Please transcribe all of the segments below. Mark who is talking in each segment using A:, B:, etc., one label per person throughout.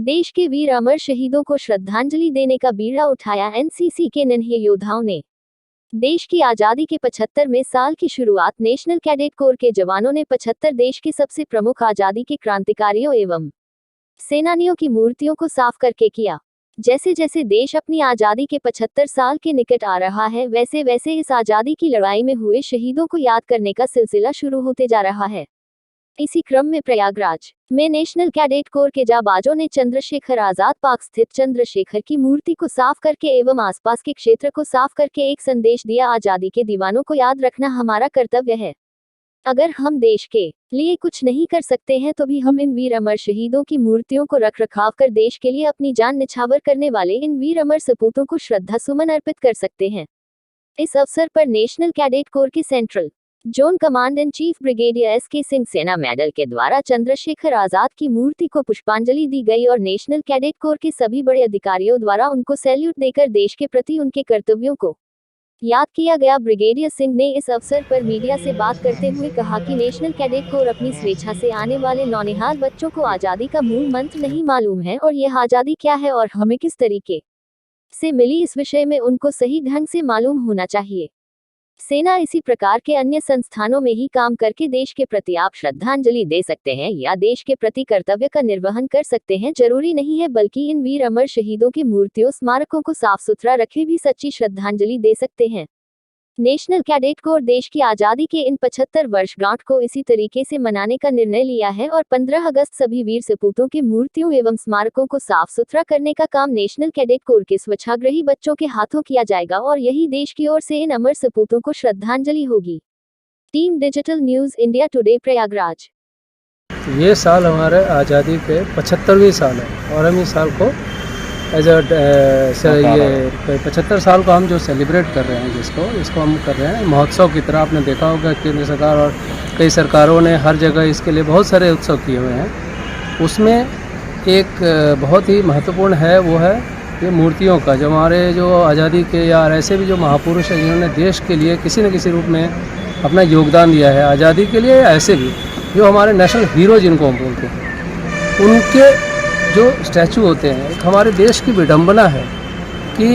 A: देश के वीर अमर शहीदों को श्रद्धांजलि देने का बीड़ा उठाया एनसीसी के नन्हे योद्धाओं ने। देश की आजादी के 75वें साल की शुरुआत नेशनल कैडेट कोर के जवानों ने 75 देश के सबसे प्रमुख आजादी के क्रांतिकारियों एवं सेनानियों की मूर्तियों को साफ करके किया। जैसे जैसे देश अपनी आजादी के 75 साल के निकट आ रहा है, वैसे वैसे इस आजादी की लड़ाई में हुए शहीदों को याद करने का सिलसिला शुरू होते जा रहा है। इसी क्रम में प्रयागराज में नेशनल कैडेट कोर के जाबाजों ने चंद्रशेखर आजाद पार्क स्थित चंद्रशेखर की मूर्ति को साफ करके एवं आसपास के क्षेत्र को साफ करके एक संदेश दिया, आजादी के दीवानों को याद रखना हमारा कर्तव्य है। अगर हम देश के लिए कुछ नहीं कर सकते हैं तो भी हम इन वीर अमर शहीदों की मूर्तियों को रख रखाव कर देश के लिए अपनी जान निछावर करने वाले इन वीर अमर सपूतों को श्रद्धा सुमन अर्पित कर सकते हैं। इस अवसर पर नेशनल कैडेट कोर के central zone command in chief brigadier SK. Singh सेना मेडल के द्वारा चंद्रशेखर आजाद की मूर्ति को पुष्पांजलि दी गई और नेशनल कैडेट कोर के सभी बड़े अधिकारियों द्वारा उनको सैल्यूट देकर देश के प्रति उनके कर्तव्यों को याद किया गया। ब्रिगेडियर सिंह ने इस अवसर पर मीडिया से बात करते हुए कहा कि नेशनल कैडेट कोर अपनी स्वेच्छा से आने वाले नौनिहाल बच्चों को आजादी का मूल मंत्र नहीं मालूम है और यह आजादी क्या है और हमें किस तरीके से मिली, इस विषय में उनको सही ढंग से मालूम होना चाहिए। सेना इसी प्रकार के अन्य संस्थानों में ही काम करके देश के प्रति आप श्रद्धांजलि दे सकते हैं या देश के प्रति कर्तव्य का निर्वहन कर सकते हैं, जरूरी नहीं है, बल्कि इन वीर अमर शहीदों की मूर्तियों स्मारकों को साफ सुथरा रखे भी सच्ची श्रद्धांजलि दे सकते हैं। नेशनल कैडेट कोर देश की आजादी के इन 75 वर्षगांठ को इसी तरीके से मनाने का निर्णय लिया है और 15 अगस्त सभी वीर सपूतों की मूर्तियों एवं स्मारकों को साफ सुथरा करने का काम नेशनल कैडेट कोर के स्वच्छाग्रही बच्चों के हाथों किया जाएगा और यही देश की ओर से इन अमर सपूतों को श्रद्धांजलि होगी। Team digital news India today, Prayagraj.
B: ये साल हमारे आज़ादी के 75वीं साल है और हम इस साल को एज ये 75 साल को हम जो सेलिब्रेट कर रहे हैं, इसको हम कर रहे हैं महोत्सव की तरह। आपने देखा होगा केंद्र सरकार और कई सरकारों ने हर जगह इसके लिए बहुत सारे उत्सव किए हुए हैं। उसमें एक बहुत ही महत्वपूर्ण है, वो है ये मूर्तियों का, जो हमारे जो आज़ादी के या ऐसे भी जो महापुरुष हैं जिन्होंने देश के लिए किसी न किसी रूप में अपना योगदान दिया है आज़ादी के लिए, ऐसे भी जो हमारे नेशनल हीरो जिनको हम बोलते हैं, उनके जो स्टैचू होते हैं। एक हमारे देश की विडंबना है कि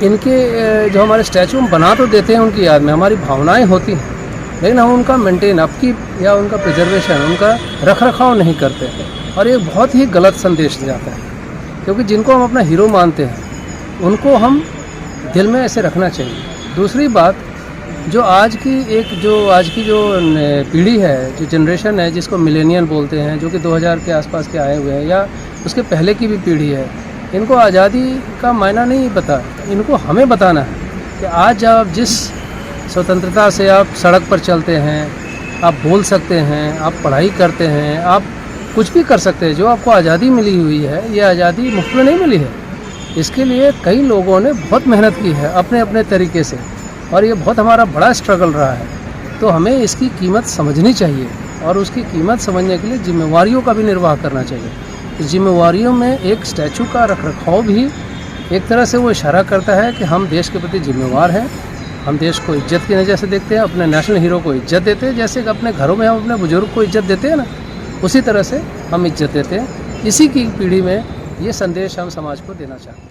B: इनके जो हमारे स्टैचू हम बना तो देते हैं उनकी याद में, हमारी भावनाएं होती हैं, लेकिन हम उनका मेंटेन अपकीप या उनका प्रिजर्वेशन, उनका रख रखाव नहीं करते और ये बहुत ही गलत संदेश जाता है। क्योंकि जिनको हम अपना हीरो मानते हैं उनको हम दिल में ऐसे रखना चाहिए। दूसरी बात, जो आज की जो पीढ़ी है, जो जनरेशन है, जिसको मिलेनियल बोलते हैं, जो कि 2000 के आसपास के आए हुए हैं या उसके पहले की भी पीढ़ी है, इनको आज़ादी का मायना नहीं पता। इनको हमें बताना है कि आज आप जिस स्वतंत्रता से आप सड़क पर चलते हैं, आप बोल सकते हैं, आप पढ़ाई करते हैं, आप कुछ भी कर सकते हैं, जो आपको आज़ादी मिली हुई है, ये आज़ादी मुफ्त में नहीं मिली है। इसके लिए कई लोगों ने बहुत मेहनत की है अपने अपने तरीके से और ये बहुत हमारा बड़ा स्ट्रगल रहा है। तो हमें इसकी कीमत समझनी चाहिए और उसकी कीमत समझने के लिए जिम्मेवारियों का भी निर्वाह करना चाहिए। तो जिम्मेवारियों में एक स्टैचू का रखरखाव भी एक तरह से वो इशारा करता है कि हम देश के प्रति जिम्मेवार हैं। हम देश को इज्जत की नज़र से देखते हैं, अपने नेशनल हीरो को इज्जत देते हैं, जैसे कि अपने घरों में हम अपने बुजुर्ग को इज्जत देते हैं ना, उसी तरह से हम इज्जत देते हैं। इसी की पीढ़ी में ये संदेश हम समाज को देना चाहते हैं।